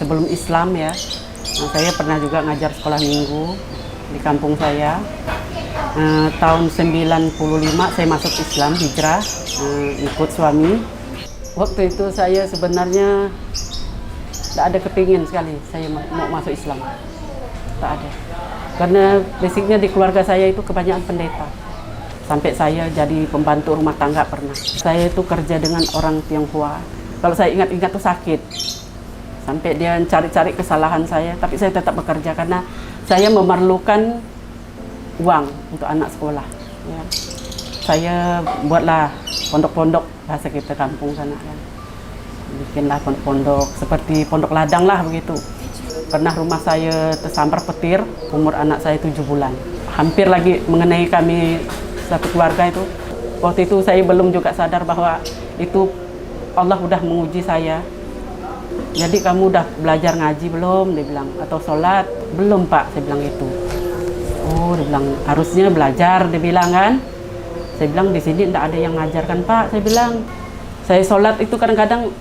sebelum Islam ya. Nah, saya pernah juga ngajar sekolah minggu di kampung saya. Tahun 95 saya masuk Islam, hijrah, ikut suami. Waktu itu saya sebenarnya tidak ada kepingin sekali saya mau masuk Islam. Tak ada. Karena basicnya di keluarga saya itu kebanyakan pendeta. Sampai saya jadi pembantu rumah tangga pernah. Saya itu kerja dengan orang Tionghoa. Kalau saya ingat-ingat tuh sakit. Sampai dia cari-cari kesalahan saya, tapi saya tetap bekerja karena saya memerlukan uang untuk anak sekolah. Ya. Saya buatlah pondok-pondok bahasa kita kampung sana kan. Bikinlah pondok-pondok seperti pondok ladang lah begitu. Pernah rumah saya tersambar petir, umur anak saya 7 bulan. Hampir lagi mengenai kami satu keluarga itu. Waktu itu saya belum juga sadar bahwa itu Allah udah menguji saya. Jadi kamu udah belajar ngaji belum? Dia bilang. Atau sholat? Belum Pak, saya bilang itu. Oh, dia bilang harusnya belajar, dia bilang kan. Saya bilang di sini tidak ada yang ngajarkan Pak, saya bilang. Saya sholat itu kadang-kadang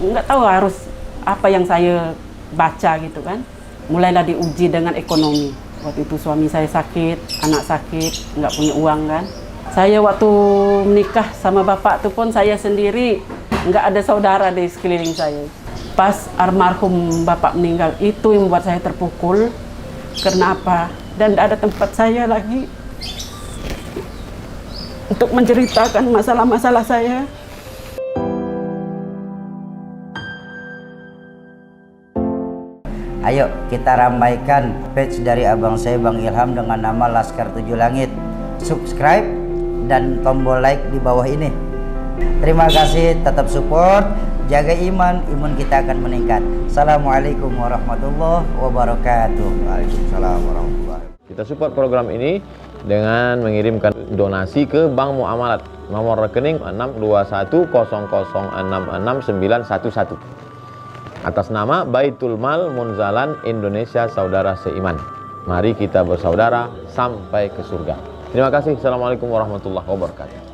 nggak tahu harus apa yang saya baca gitu kan. Mulailah diuji dengan ekonomi. Waktu itu suami saya sakit, anak sakit, nggak punya uang kan. Saya waktu menikah sama bapak itu pun saya sendiri, nggak ada saudara di sekeliling saya. Pas almarhum bapak meninggal, itu yang membuat saya terpukul. Karena apa? Dan tidak ada tempat saya lagi untuk menceritakan masalah-masalah saya. Ayo kita ramaikan page dari abang saya Bang Ilham dengan nama Laskar Tujuh Langit. Subscribe dan tombol like di bawah ini. Terima kasih, tetap support, jaga iman kita akan meningkat. Assalamualaikum warahmatullahi wabarakatuh. Waalaikumsalam warahmatullahi wabarakatuh. Kita support program ini dengan mengirimkan donasi ke Bank Muamalat. Nomor rekening 62100666911 atas nama Baitul Mal Munzalan Indonesia Saudara Seiman. Mari kita bersaudara sampai ke surga. Terima kasih. Assalamualaikum warahmatullahi wabarakatuh.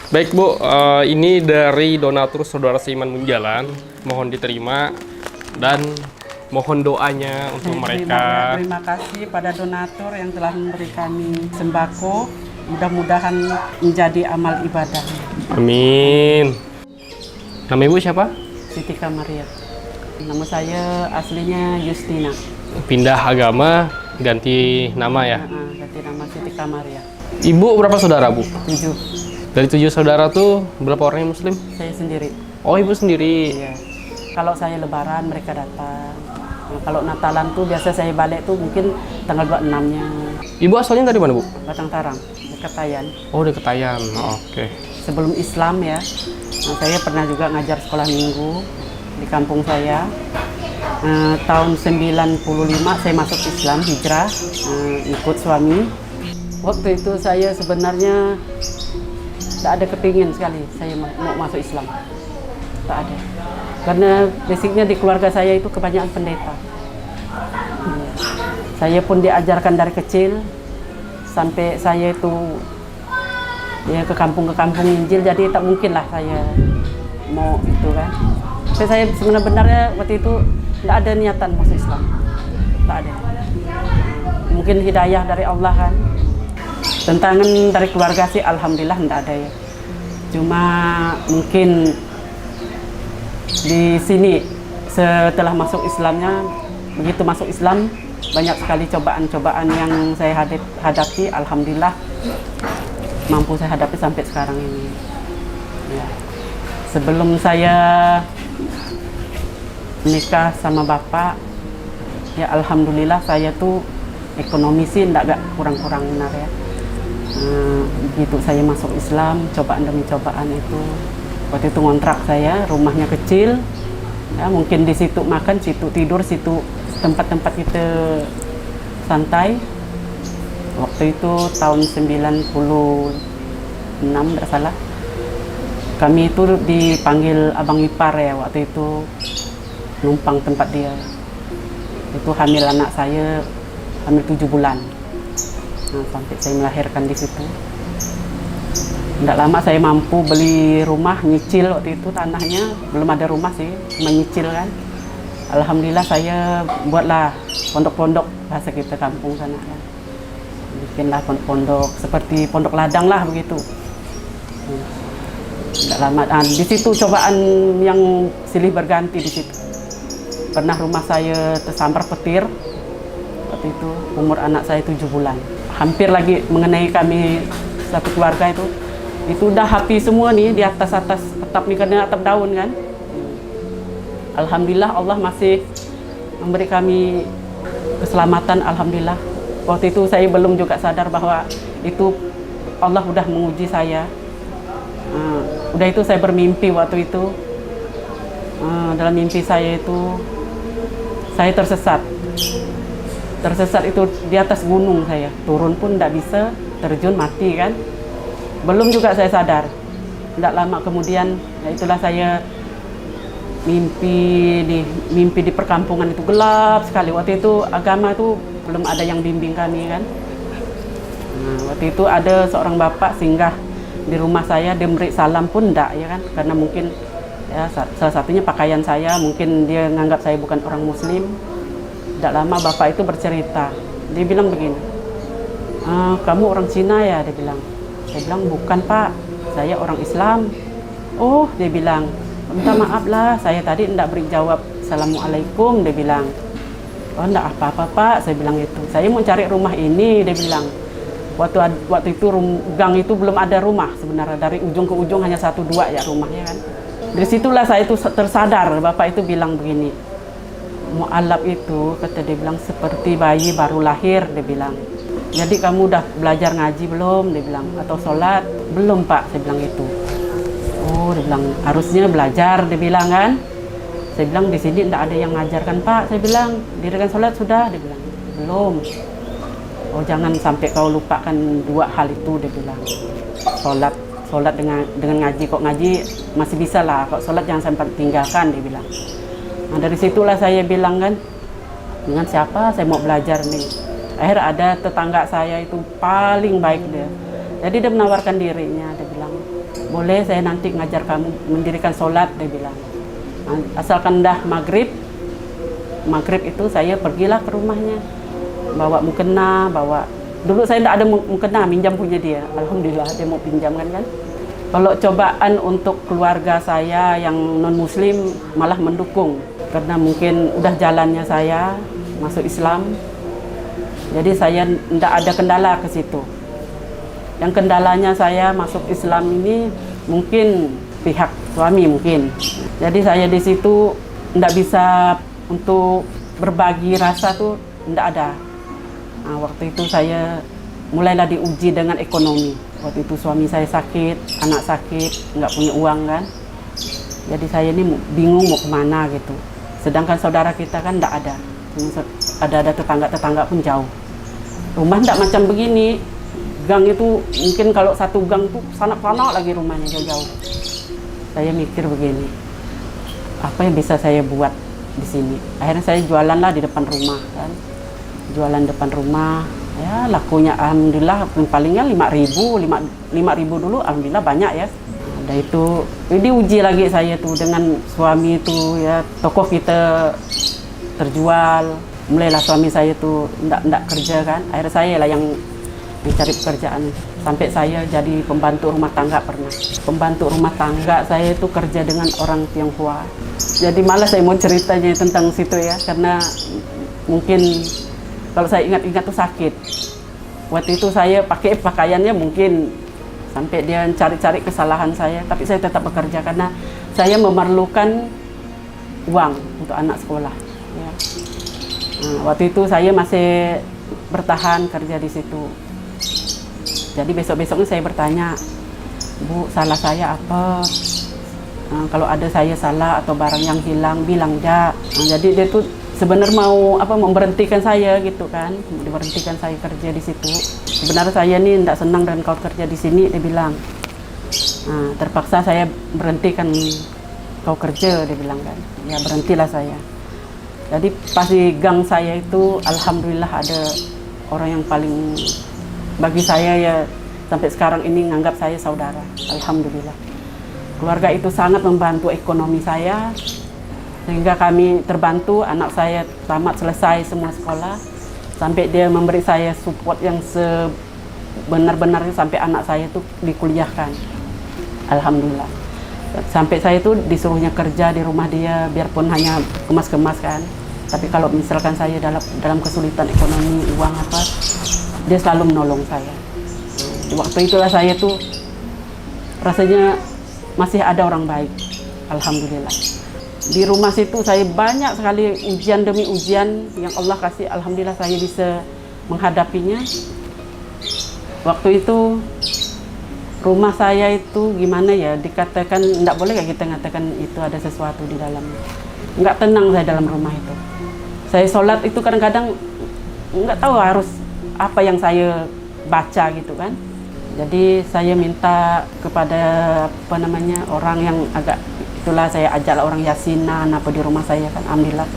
Baik Bu, ini dari donatur Saudara Seiman Munjalan. Mohon diterima dan mohon doanya untuk mereka. Terima kasih pada donatur yang telah memberi kami sembako. Mudah-mudahan menjadi amal ibadah. Amin. Nama Ibu siapa? Siti Kamaria. Nama saya aslinya Justina. Pindah agama, ganti nama ya? Ganti nama Siti Kamaria. Ibu berapa saudara Bu? 7. Dari 7 saudara tuh berapa orang yang muslim? Saya sendiri. Oh Ibu sendiri? Iya. Kalau saya lebaran mereka datang. Nah, kalau Natalan tuh biasa saya balik tuh mungkin tanggal 26-nya. Ibu asalnya dari mana Bu? Batang Tarang, dekat Tayan. Oh dari Ketayan, oke. Sebelum Islam ya, nah, saya pernah juga ngajar sekolah minggu di kampung saya. Tahun 95 saya masuk Islam, hijrah, ikut suami. Waktu itu saya sebenarnya tidak ada kepingin sekali saya mau masuk Islam. Tak ada. Karena basicnya di keluarga saya itu kebanyakan pendeta. Saya pun diajarkan dari kecil sampai saya itu ya ke kampung Injil, jadi tak mungkin lah saya mau itu kan. Saya sebenarnya waktu itu tidak ada niatan masuk Islam, tak ada. Mungkin hidayah dari Allah kan. Tentangan dari keluarga sih alhamdulillah tidak ada ya. Cuma mungkin di sini setelah masuk Islamnya, begitu masuk Islam banyak sekali cobaan-cobaan yang saya hadapi. Alhamdulillah mampu saya hadapi sampai sekarang ini. Ya. Sebelum saya nikah sama bapak, ya alhamdulillah saya tuh ekonomi sih gak kurang-kurang benar ya. Begitu saya masuk Islam, cobaan demi cobaan itu. Waktu itu ngontrak saya, rumahnya kecil, ya mungkin di situ makan, situ tidur, situ tempat-tempat kita santai. Waktu itu tahun 96 tidak salah. Kami itu dipanggil abang ipar ya waktu itu, numpang tempat dia. Itu hamil anak saya, hamil 7 bulan. Nah, sampai saya melahirkan di situ. Tidak lama saya mampu beli rumah, nyicil waktu itu tanahnya, belum ada rumah sih, cuma nyicil kan. Alhamdulillah saya buatlah pondok-pondok bahasa kita kampung sana kan. Bikinlah pondok-pondok seperti pondok ladang lah begitu. Tidak lama, di situ cobaan yang silih berganti di situ. Pernah rumah saya tersambar petir, waktu itu umur anak saya 7 bulan. Hampir lagi mengenai kami satu keluarga itu udah api semua nih di atas atap nih, karena atap daun kan. Alhamdulillah Allah masih memberi kami keselamatan, alhamdulillah. Waktu itu saya belum juga sadar bahwa itu Allah udah menguji saya. Udah itu saya bermimpi waktu itu. Dalam mimpi saya itu saya tersesat. Tersesat itu di atas gunung saya. Turun pun tidak bisa, terjun mati kan. Belum juga saya sadar. Tidak lama kemudian, ya itulah saya mimpi di perkampungan itu gelap sekali. Waktu itu agama itu belum ada yang bimbing kami kan. Waktu itu ada seorang bapak singgah di rumah saya, dia memberi salam pun enggak ya kan, karena mungkin ya salah satunya pakaian saya, mungkin dia menganggap saya bukan orang muslim. Tidak lama bapak itu bercerita, dia bilang begini, kamu orang Cina ya, dia bilang. Saya bilang bukan pak, saya orang Islam. Oh, dia bilang, minta maaf lah, saya tadi tidak beri jawab assalamualaikum, dia bilang. Oh enggak apa-apa pak, saya bilang itu, saya mau cari rumah ini, dia bilang. Waktu itu gang itu belum ada rumah sebenarnya, dari ujung ke ujung hanya 1-2 ya rumahnya kan. Dari situlah saya itu tersadar, bapak itu bilang begini, mu'alaf itu, kata dia bilang, seperti bayi baru lahir, dia bilang. Jadi kamu udah belajar ngaji belum, dia bilang, atau sholat? Belum pak, saya bilang itu. Oh, dia bilang, harusnya belajar, dia bilang kan. Saya bilang, di sini tidak ada yang ngajarkan pak, saya bilang, dirikan sholat sudah, dia bilang, belum. Oh jangan sampai kau lupakan 2 hal itu, dia bilang. Sholat dengan ngaji, kok ngaji masih bisa lah, kok sholat jangan sampai tinggalkan, dia bilang. Nah dari situlah saya bilang kan, dengan siapa saya mau belajar nih. Akhirnya ada tetangga saya itu paling baik dia. Jadi dia menawarkan dirinya, dia bilang, boleh saya nanti ngajar kamu mendirikan sholat, dia bilang. Nah, asalkan dah maghrib itu saya pergilah ke rumahnya. Bawa mukena, dulu saya tidak ada mukena, minjam punya dia. Alhamdulillah dia mau pinjamkan kan. Kalau cobaan untuk keluarga saya yang non muslim malah mendukung, karena mungkin udah jalannya saya masuk Islam. Jadi saya tidak ada kendala ke situ. Yang kendalanya saya masuk Islam ini mungkin pihak suami mungkin. Jadi saya di situ tidak bisa untuk berbagi rasa tuh tidak ada. Nah, waktu itu saya mulailah diuji dengan ekonomi. Waktu itu suami saya sakit, anak sakit, nggak punya uang kan. Jadi saya ini bingung mau kemana gitu. Sedangkan saudara kita kan nggak ada. Ada tetangga-tetangga pun jauh. Rumah nggak macam begini. Gang itu mungkin kalau satu gang tuh sana lagi rumahnya jauh-jauh. Saya mikir begini, apa yang bisa saya buat di sini? Akhirnya saya jualan lah di depan rumah kan. Jualan depan rumah, ya lakunya alhamdulillah palingnya 5.000 dulu, alhamdulillah banyak ya. Ada itu, ini uji lagi saya tuh dengan suami itu ya, tokoh kita terjual, mulailah suami saya tuh ndak kerja kan, akhirnya saya lah yang mencari pekerjaan, sampai saya jadi pembantu rumah tangga pernah. Pembantu rumah tangga saya itu kerja dengan orang Tionghoa, jadi malah saya mau ceritanya tentang situ ya, karena mungkin kalau saya ingat-ingat tuh sakit. Waktu itu saya pakai pakaiannya mungkin sampai dia cari-cari kesalahan saya, tapi saya tetap bekerja karena saya memerlukan uang untuk anak sekolah. Ya. Nah, waktu itu saya masih bertahan kerja di situ. Jadi besok-besoknya saya bertanya, Bu, salah saya apa? Nah, kalau ada saya salah atau barang yang hilang, bilang ya. Nah, jadi dia tuh sebenarnya mau memberhentikan saya gitu kan, diberhentikan saya kerja di situ. Sebenarnya saya nih tidak senang dan kau kerja di sini, dia bilang. Nah, terpaksa saya berhentikan kau kerja, dia bilang kan. Ya berhentilah saya. Jadi pas di gang saya itu, alhamdulillah ada orang yang paling bagi saya ya sampai sekarang ini nganggap saya saudara. Alhamdulillah. Keluarga itu sangat membantu ekonomi saya. Sehingga kami terbantu, anak saya tamat selesai semua sekolah, sampai dia memberi saya support yang sebenar-benarnya sampai anak saya itu dikuliahkan. Alhamdulillah. Sampai saya itu disuruhnya kerja di rumah dia, biarpun hanya kemas-kemas kan. Tapi kalau misalkan saya dalam kesulitan ekonomi, uang apa, dia selalu menolong saya. Di waktu itulah saya tuh rasanya masih ada orang baik. Alhamdulillah. Di rumah situ saya banyak sekali ujian demi ujian yang Allah kasih. Alhamdulillah saya bisa menghadapinya. Waktu itu rumah saya itu gimana ya, dikatakan enggak boleh ya kita mengatakan itu ada sesuatu di dalamnya. Enggak tenang saya dalam rumah itu. Saya sholat itu kadang-kadang enggak tahu harus apa yang saya baca gitu kan. Jadi saya minta kepada orang yang agak, itulah saya ajaklah orang yasinan apa di rumah saya kan. Alhamdulillah.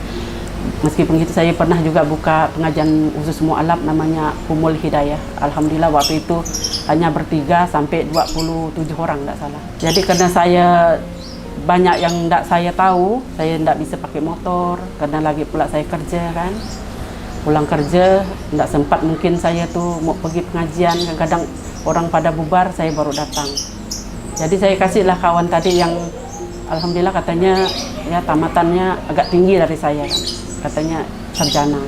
Meskipun itu saya pernah juga buka pengajian khusus mu'alaf namanya Humul Hidayah. Alhamdulillah waktu itu hanya bertiga sampai 27 orang enggak salah. Jadi karena saya banyak yang enggak saya tahu, saya enggak bisa pakai motor karena lagi pula saya kerja kan. Pulang kerja enggak sempat mungkin saya tuh mau pergi pengajian, kadang-kadang orang pada bubar saya baru datang. Jadi saya kasihlah kawan tadi yang alhamdulillah katanya ya tamatannya agak tinggi dari saya kan. Katanya sarjana.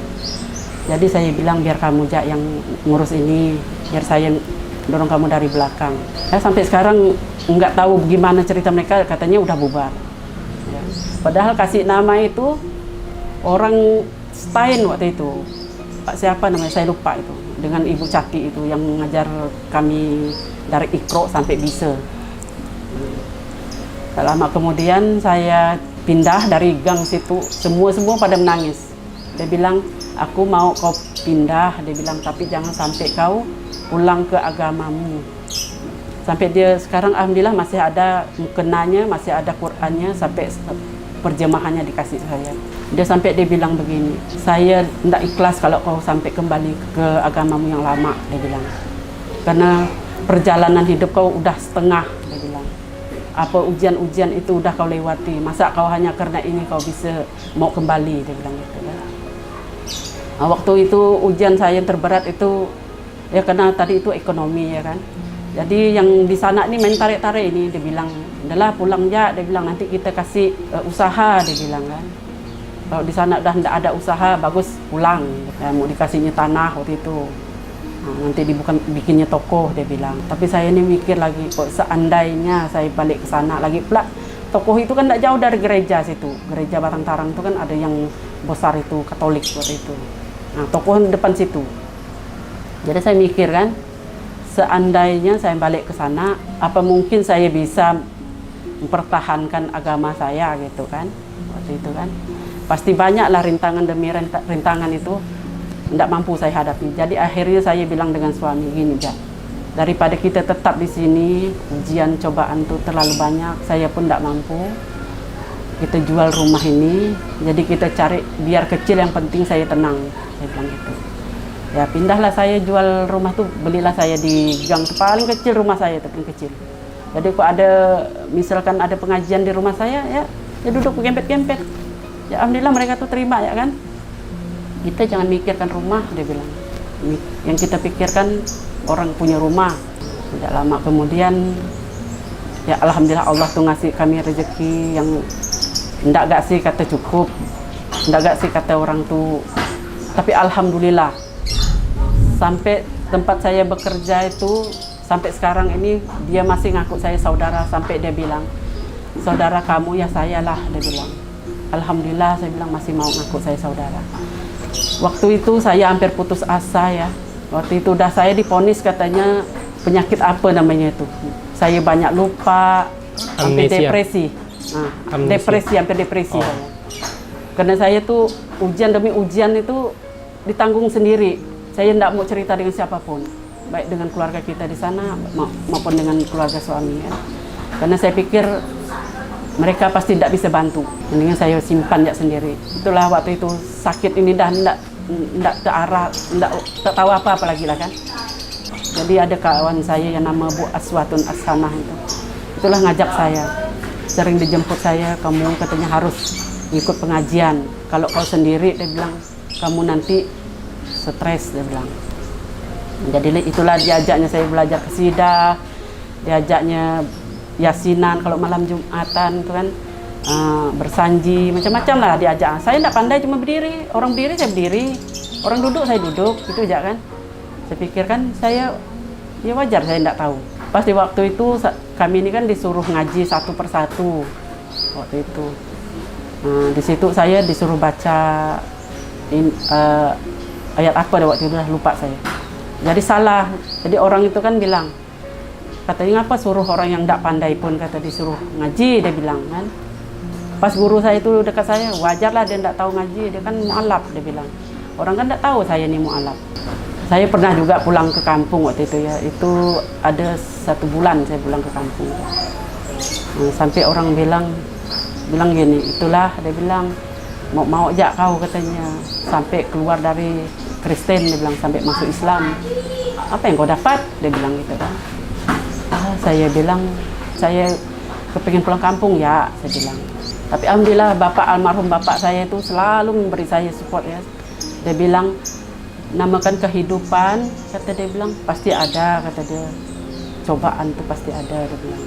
Jadi saya bilang biar kamu Jak yang ngurus ini, biar saya dorong kamu dari belakang. Sampai sekarang nggak tahu gimana cerita mereka, katanya udah bubar. Ya. Padahal kasih nama itu orang Stein waktu itu. Pak siapa namanya saya lupa itu. Dengan Ibu Cati itu yang mengajar kami dari Iqra sampai bisa. Lama kemudian saya pindah dari gang situ, semua pada menangis. Dia bilang, aku mau kau pindah, dia bilang, tapi jangan sampai kau pulang ke agamamu. Sampai dia sekarang alhamdulillah masih ada mukenanya, masih ada Qur'annya, sampai perjemahannya dikasih saya. Dia sampai dia bilang begini, saya tidak ikhlas kalau kau sampai kembali ke agamamu yang lama, dia bilang. Karena perjalanan hidup kau udah setengah, dia bilang. Apa ujian-ujian itu udah kau lewati, masa kau hanya karena ini kau bisa mau kembali, dia bilang gitu kan. Nah, waktu itu ujian saya yang terberat itu ya karena tadi itu ekonomi ya kan. Jadi yang di sana ini main tarik-tarik ini, dia bilang, udahlah pulang ya, dia bilang nanti kita kasih usaha, dia bilang kan. Kalau di sana udah tidak ada usaha, bagus pulang. Ya, mau dikasihnya tanah waktu itu. Nah, nanti bikinnya toko, dia bilang. Tapi saya ini mikir lagi, kok seandainya saya balik ke sana lagi pula, toko itu kan tidak jauh dari gereja situ. Gereja Batang Tarang itu kan ada yang besar itu, Katolik waktu itu. Nah, toko di depan situ. Jadi saya mikir kan, seandainya saya balik ke sana, apa mungkin saya bisa mempertahankan agama saya gitu kan. Waktu itu kan. Pasti banyaklah rintangan demi rintangan itu tidak mampu saya hadapi. Jadi akhirnya saya bilang dengan suami gini, Jak, daripada kita tetap di sini, ujian cobaan itu terlalu banyak, saya pun tidak mampu. Kita jual rumah ini, jadi kita cari biar kecil yang penting saya tenang. Saya bilang gitu. Ya pindahlah saya jual rumah tuh, belilah saya di gang paling kecil rumah saya itu paling kecil. Jadi kok ada misalkan ada pengajian di rumah saya ya duduk gempet-gempet. Ya alhamdulillah mereka tuh terima ya kan. Kita jangan mikirkan rumah, dia bilang. Yang kita pikirkan orang punya rumah. Tidak lama kemudian ya alhamdulillah Allah tuh ngasih kami rezeki yang enggak gak sih kata cukup. Enggak gak sih kata orang tuh. Tapi alhamdulillah sampai tempat saya bekerja itu sampai sekarang ini dia masih ngaku saya saudara, sampai dia bilang, saudara kamu ya saya lah, dia bilang. Alhamdulillah saya bilang masih mau ngaku saya saudara. Waktu itu saya hampir putus asa ya. Waktu itu udah saya divonis katanya penyakit apa namanya itu. Saya banyak lupa, hampir depresi. Nah, depresi, hampir depresi. Oh. Karena saya tuh ujian demi ujian itu ditanggung sendiri. Saya tidak mau cerita dengan siapapun, baik dengan keluarga kita di sana maupun dengan keluarga suami ya. Karena saya pikir mereka pasti tidak bisa bantu, mendingan saya simpan ya sendiri. Itulah waktu itu sakit ini dah tidak ke arah, tidak tahu apa lagi lah kan. Jadi ada kawan saya yang nama Bu Aswatun Ashanah itu, itulah ngajak saya, sering dijemput saya, kamu katanya harus ikut pengajian. Kalau kau sendiri, dia bilang, kamu nanti stres, dia bilang. Jadi itulah diajaknya saya belajar qasidah, diajaknya yasinan kalau malam Jumatan itu kan, bersanji, macam-macam lah diajak. Saya tidak pandai, cuma berdiri. Orang berdiri, saya berdiri. Orang duduk, saya duduk. Itu aja kan. Saya pikir kan saya, ya wajar saya tidak tahu. Pas di waktu itu kami ini kan disuruh ngaji satu persatu waktu itu. Di situ saya disuruh baca ayat apa waktu itu, lupa saya. Jadi salah. Jadi orang itu kan bilang, katanya apa suruh orang yang tidak pandai pun kata disuruh ngaji, dia bilang kan. Pas guru saya itu dekat saya, wajarlah dia tidak tahu ngaji, dia kan mu'alaf, dia bilang. Orang kan tidak tahu saya ini mu'alaf. Saya pernah juga pulang ke kampung waktu itu ya, itu ada 1 bulan saya pulang ke kampung. Sampai orang bilang gini, itulah dia bilang, mau aja kau katanya, sampai keluar dari Kristen, dia bilang, sampai masuk Islam. Apa yang kau dapat? Dia bilang gitu kan. Saya bilang, saya kepingin pulang kampung ya, saya bilang. Tapi alhamdulillah almarhum bapak saya itu selalu memberi saya support ya. Dia bilang, namakan kehidupan, kata dia bilang, pasti ada, kata dia. Cobaan itu pasti ada, dia bilang.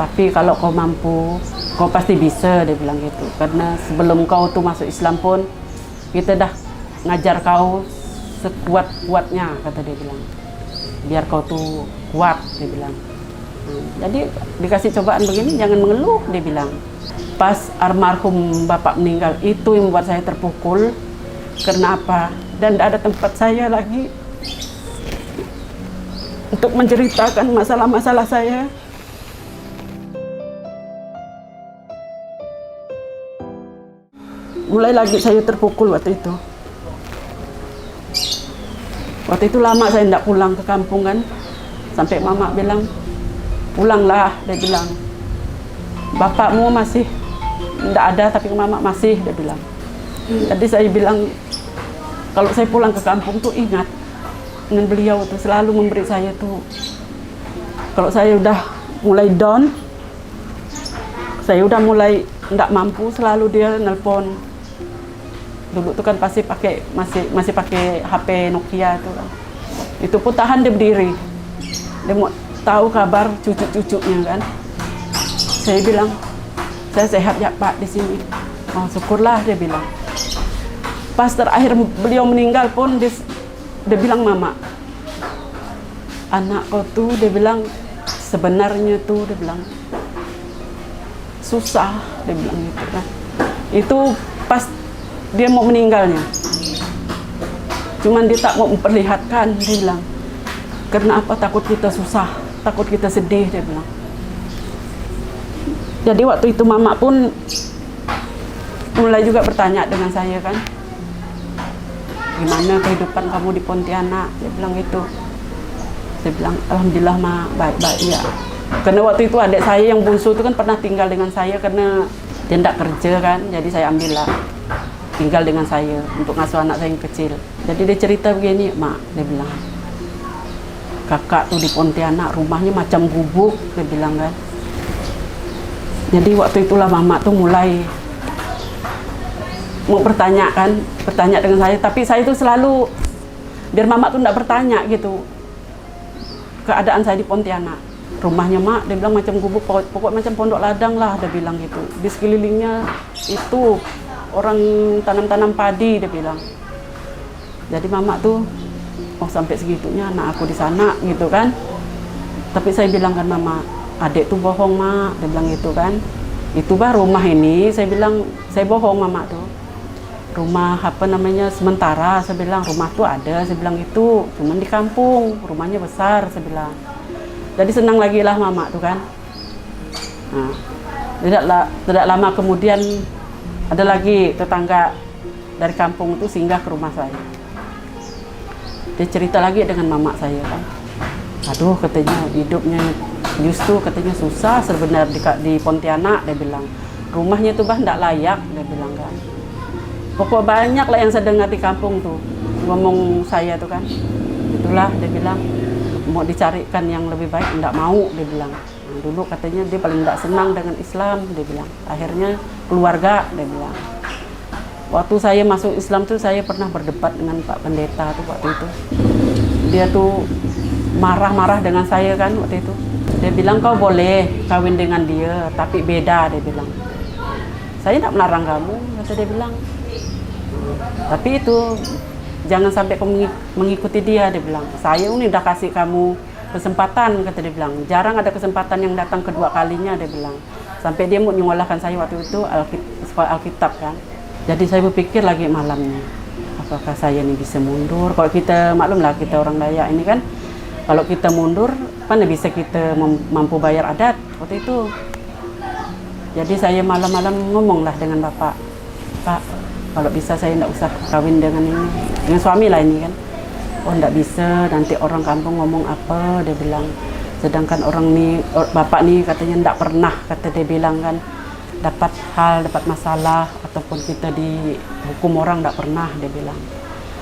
Tapi kalau kau mampu, kau pasti bisa, dia bilang gitu. Karena sebelum kau tuh masuk Islam pun, kita dah ngajar kau sekuat-kuatnya, kata dia bilang. Biar kau tuh kuat, dia bilang. Jadi dikasih cobaan begini, jangan mengeluh, dia bilang. Pas almarhum bapak meninggal, itu yang membuat saya terpukul. Karena apa? Dan tidak ada tempat saya lagi untuk menceritakan masalah-masalah saya. Mulai lagi saya terpukul waktu itu. Waktu itu lama saya tidak pulang ke kampung kan. Sampai mama bilang, pulanglah, dia bilang. Bapakmu masih tidak ada, tapi mama masih, dia bilang. Jadi saya bilang, kalau saya pulang ke kampung tuh ingat dengan beliau tuh selalu memberi saya tuh. Kalau saya udah mulai down, saya udah mulai tidak mampu, selalu dia nelpon. Dulu tuh kan pasti pakai masih pakai HP Nokia itu kan. Itu pun tahan dia berdiri. Dia mau tahu kabar cucu-cucunya kan. Saya bilang, saya sehat ya Pak di sini. Oh syukurlah, dia bilang. Pas terakhir beliau meninggal pun dia bilang, mama, anak kau tuh, dia bilang, sebenarnya tuh, dia bilang, susah, dia bilang gitu kan. Itu pas dia mau meninggalnya. Cuman dia tak mau memperlihatkan, dia bilang. Karena apa? Takut kita susah, takut kita sedih, dia bilang. Jadi waktu itu mama pun mulai juga bertanya dengan saya kan. Gimana kehidupan kamu di Pontianak? Dia bilang gitu. Saya bilang, alhamdulillah ma, baik-baik ya. Karena waktu itu adik saya yang bungsu itu kan pernah tinggal dengan saya karena dia tidak kerja kan. Jadi saya ambillah tinggal dengan saya untuk ngasuh anak saya yang kecil. Jadi dia cerita begini, mak, dia bilang, kakak tuh di Pontianak rumahnya macam gubuk, dia bilang kan. Jadi waktu itulah mama tuh mulai mau bertanya dengan saya, tapi saya itu selalu biar mama tuh tidak bertanya gitu keadaan saya di Pontianak. Rumahnya mak, dia bilang macam gubuk, pokok macam pondok ladang lah, dia bilang gitu. Di sekelilingnya itu orang tanam-tanam padi, dia bilang. Jadi mama tuh, oh sampai segitunya anak aku di sana gitu kan. Tapi saya bilang kan mama, adik tuh bohong mak, dia bilang gitu kan. Itu bah rumah ini, saya bilang, saya bohong mama tuh. Rumah apa namanya sementara, saya bilang rumah tuh ada, saya bilang itu cuman di kampung, rumahnya besar, saya bilang. Jadi senang lagi lah mama tuh kan. Nah, tidak lama kemudian ada lagi tetangga dari kampung itu singgah ke rumah saya. Dia cerita lagi dengan mama saya kan. Aduh katanya hidupnya justru katanya susah sebenarnya di Pontianak, dia bilang. Rumahnya tuh bah tidak layak, dia bilang kan. Pokok banyak lah yang saya dengar di kampung tuh ngomong saya tuh kan. Itulah dia bilang mau dicarikan yang lebih baik, enggak mau, dia bilang. Dulu katanya dia paling tidak senang dengan Islam, dia bilang. Akhirnya keluarga, dia bilang. Waktu saya masuk Islam tuh saya pernah berdebat dengan Pak Pendeta tuh waktu itu. Dia tuh marah-marah dengan saya kan waktu itu. Dia bilang kau boleh kawin dengan dia, tapi beda, dia bilang. Saya tidak melarang kamu, kata dia bilang. Tapi itu jangan sampai kamu mengikuti dia, dia bilang. Saya ini udah kasih kamu kesempatan, kata dia bilang. Jarang ada kesempatan yang datang kedua kalinya, dia bilang. Sampai dia mau nyolahkan saya waktu itu sekolah Alkitab kan. Jadi saya berpikir lagi malamnya, apakah saya ini bisa mundur? Kalau kita maklumlah kita orang Dayak ini kan, kalau kita mundur, mana bisa kita mampu bayar adat waktu itu. Jadi saya malam-malam ngomonglah dengan Bapak, Pak, kalau bisa saya tidak usah kawin dengan ini, dengan suami lah ini kan. Oh tidak bisa, nanti orang kampung ngomong apa, dia bilang. Sedangkan orang nih, Bapak nih katanya tidak pernah, kata dia bilang kan, dapat masalah, ataupun kita dihukum orang tidak pernah, dia bilang.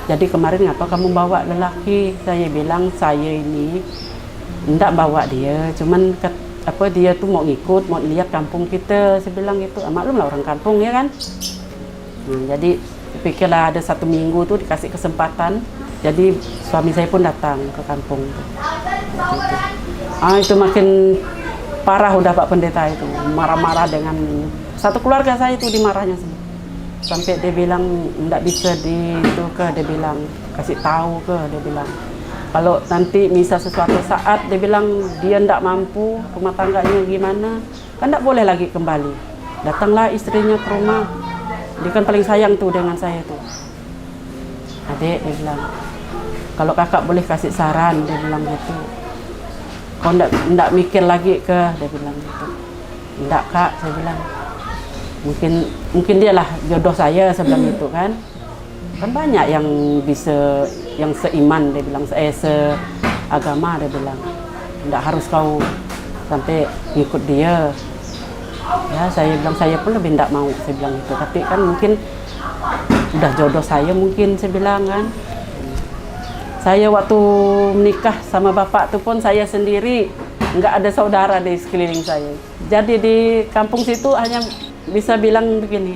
Jadi kemarin ngapa kamu bawa lelaki? Saya bilang saya ini tidak bawa dia, cuman dia tuh mau ngikut, mau lihat kampung kita, saya bilang gitu. Maklum lah orang kampung ya kan. Jadi pikirlah ada 1 minggu tuh dikasih kesempatan. Jadi suami saya pun datang ke kampung. Itu makin parah udah Pak Pendeta itu, marah-marah dengan satu keluarga saya itu dimarahnya semua. Sampai dia bilang enggak bisa dia bilang kasih tahu dia bilang. Kalau nanti misal sesuatu saat dia bilang dia enggak mampu, rumah tangganya gimana, kan enggak boleh lagi kembali. Datanglah istrinya ke rumah. Dia kan paling sayang tuh dengan saya tuh. Adik, dia bilang, kalau kakak boleh kasih saran, dia bilang gitu. Kau enggak mikir lagi dia bilang gitu. Enggak kak, saya bilang. Mungkin dialah jodoh saya bilang gitu kan. Kan banyak yang bisa, yang seiman, dia bilang, seagama, dia bilang. Enggak harus kau sampai ikut dia. Ya, saya bilang, saya pun lebih enggak mau, saya bilang gitu. Tapi kan mungkin udah jodoh saya mungkin, saya bilang kan. Saya waktu menikah sama bapak itu pun saya sendiri, nggak ada saudara di sekeliling saya. Jadi di kampung situ hanya bisa bilang begini,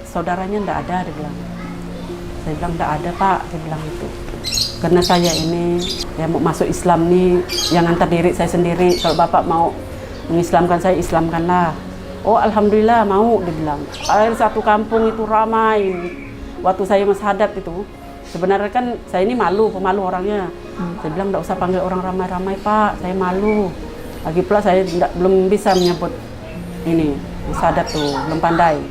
saudaranya nggak ada, dia bilang. Saya bilang nggak ada pak, saya bilang itu. Karena saya ini ya mau masuk Islam nih, yang antar diri saya sendiri. Kalau bapak mau mengislamkan saya, islamkanlah. Oh alhamdulillah mau, dia bilang. Air satu kampung itu ramai. Waktu saya mashadat itu. Sebenarnya kan saya ini pemalu orangnya. Saya bilang enggak usah panggil orang ramai-ramai pak, saya malu. Lagi pula saya belum bisa menyebut ini, syahadat tuh, belum pandai.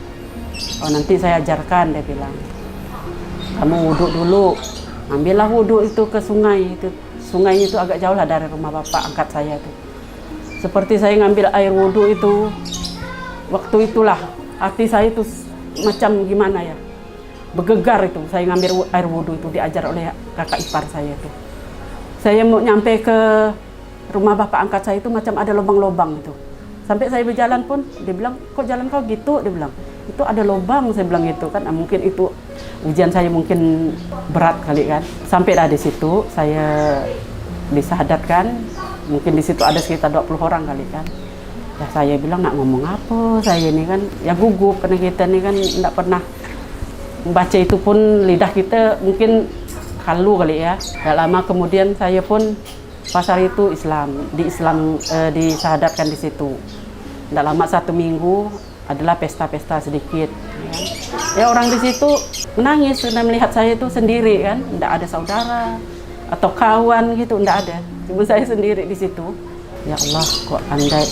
Oh nanti saya ajarkan, dia bilang. Kamu wudhu dulu, ambillah wudhu itu ke sungai. Sungainya itu agak jauh lah dari rumah bapak angkat saya tuh. Seperti saya ngambil air wudhu itu, waktu itulah hati saya itu macam gimana ya. Bergegar itu, saya ngambil air wudhu itu diajar oleh kakak ipar saya itu. Saya mau nyampe ke rumah bapak angkat saya itu macam ada lubang-lubang itu. Sampai saya berjalan pun, dia bilang, kok jalan kau gitu? Dia bilang, itu ada lubang, saya bilang gitu kan. Mungkin itu ujian saya mungkin berat kali kan. Sampai di situ saya disyahadatkan, mungkin di situ ada sekitar 20 orang kali kan. Ya saya bilang nak ngomong apa, saya ini kan ya gugup karena kita ini kan enggak pernah membaca itu pun lidah kita mungkin halu kali ya. Gak lama kemudian saya pun pasar itu disyahadatkan di situ. Tidak lama 1 minggu adalah pesta-pesta sedikit. Ya orang di situ menangis karena melihat saya itu sendiri kan, tidak ada saudara atau kawan gitu, tidak ada. Cuma saya sendiri di situ. Ya Allah, kok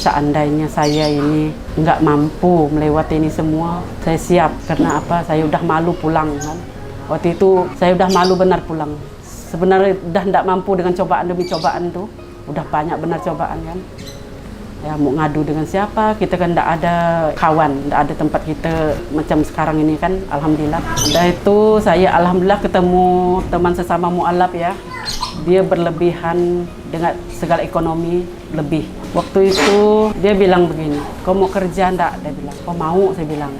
seandainya saya ini nggak mampu melewati ini semua, saya siap. Karena apa? Saya udah malu pulang kan. Waktu itu saya udah malu benar pulang. Sebenarnya udah nggak mampu dengan cobaan demi cobaan tuh. Udah banyak benar cobaan kan. Ya mau ngadu dengan siapa? Kita kan nggak ada kawan, nggak ada tempat kita macam sekarang ini kan. Alhamdulillah. Dan itu saya alhamdulillah ketemu teman sesama mu'alaf ya. Dia berlebihan dengan segala ekonomi lebih. Waktu itu dia bilang begini, kau mau kerja enggak? Dia bilang, kau mau? Saya bilang.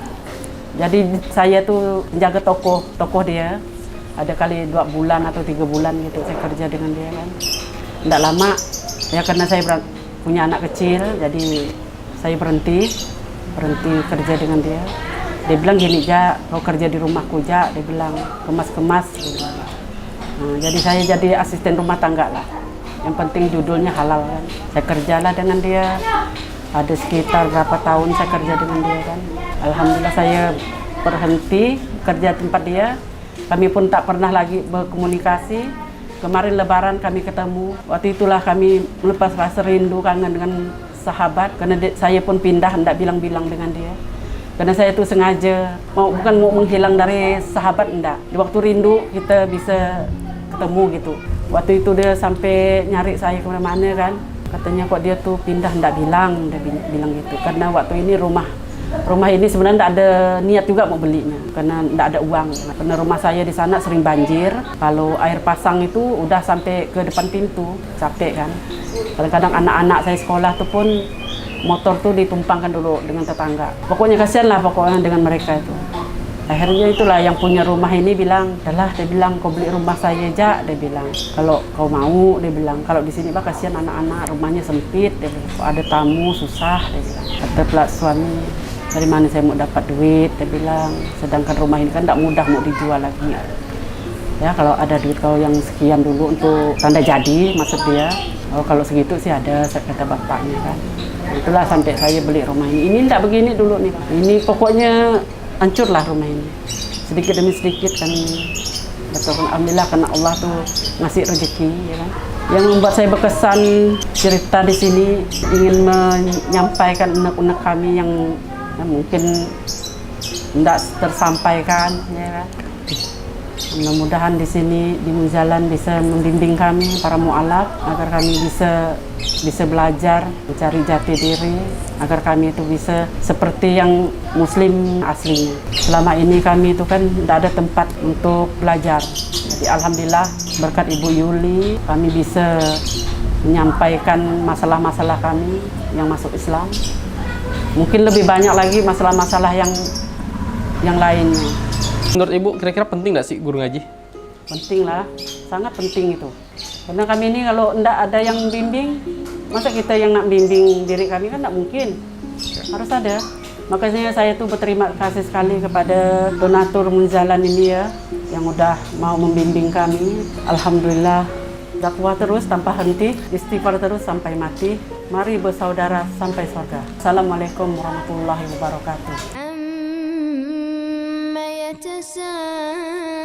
Jadi saya tuh menjaga toko dia. Ada kali 2 bulan atau 3 bulan gitu saya kerja dengan dia kan. Enggak lama, ya karena saya punya anak kecil, jadi saya berhenti kerja dengan dia. Dia bilang gini, Ja, kau kerja di rumahku, Ja. Dia bilang, kemas-kemas. Nah, jadi saya jadi asisten rumah tangga lah. Yang penting judulnya halal kan. Saya kerjalah dengan dia. Ada sekitar berapa tahun saya kerja dengan dia kan. Alhamdulillah saya berhenti kerja tempat dia. Kami pun tak pernah lagi berkomunikasi. Kemarin Lebaran kami ketemu. Waktu itulah kami melepas rasa rindu kangen dengan sahabat. Karena saya pun pindah, hendak bilang-bilang dengan dia. Karena saya tuh sengaja, bukan mau menghilang dari sahabat, enggak. Di waktu rindu kita bisa ketemu gitu. Waktu itu dia sampai nyari saya kemana-mana kan. Katanya kok dia tuh pindah, enggak bilang, dia bilang gitu. Karena waktu ini rumah ini sebenarnya enggak ada niat juga mau belinya. Karena enggak ada uang. Karena rumah saya di sana sering banjir. Kalau air pasang itu udah sampai ke depan pintu, capek kan. Kadang-kadang anak-anak saya sekolah tuh pun motor tuh ditumpangkan dulu dengan tetangga. Pokoknya kasihan lah pokoknya dengan mereka itu. Akhirnya itulah yang punya rumah ini bilang, "Adalah," dia bilang, "kau beli rumah saya aja," dia bilang. "Kalau kau mau," dia bilang, "kalau di sini Pak kasihan anak-anak, rumahnya sempit," dia bilang. "Kok ada tamu susah," dia bilang. Kata pula suami, "Dari mana saya mau dapat duit," dia bilang. "Sedangkan rumah ini kan tidak mudah mau dijual lagi. Ya kalau ada duit kau yang sekian dulu untuk tanda jadi," maksud dia. "Oh kalau segitu sih ada," kata bapaknya kan. Itulah sampai saya beli rumah ini. Ini tidak begini dulu nih. Ini pokoknya hancurlah rumah ini. Sedikit demi sedikit kan. Betul, alhamdulillah karena Allah tuh ngasih rezeki, ya kan. Yang membuat saya berkesan cerita di sini ingin menyampaikan unek-unek kami yang mungkin tidak tersampaikan, ya kan. Mudah-mudahan di sini di Munzalan bisa membimbing kami para mu'alaf agar kami bisa belajar mencari jati diri, agar kami itu bisa seperti yang muslim aslinya. Selama ini kami itu kan tidak ada tempat untuk belajar. Jadi alhamdulillah berkat Ibu Yuli kami bisa menyampaikan masalah-masalah kami yang masuk Islam. Mungkin lebih banyak lagi masalah-masalah yang lainnya. Menurut Ibu, kira-kira penting nggak sih guru ngaji? Penting lah, sangat penting itu. Karena kami ini kalau tidak ada yang bimbing, masa kita yang nak bimbing diri kami kan tidak mungkin. Harus ada. Makanya saya tuh berterima kasih sekali kepada donatur Munzalan ini ya, yang udah mau membimbing kami. Alhamdulillah, dakwah terus tanpa henti, istighfar terus sampai mati. Mari bersaudara sampai surga. Assalamualaikum warahmatullahi wabarakatuh. يتساءلون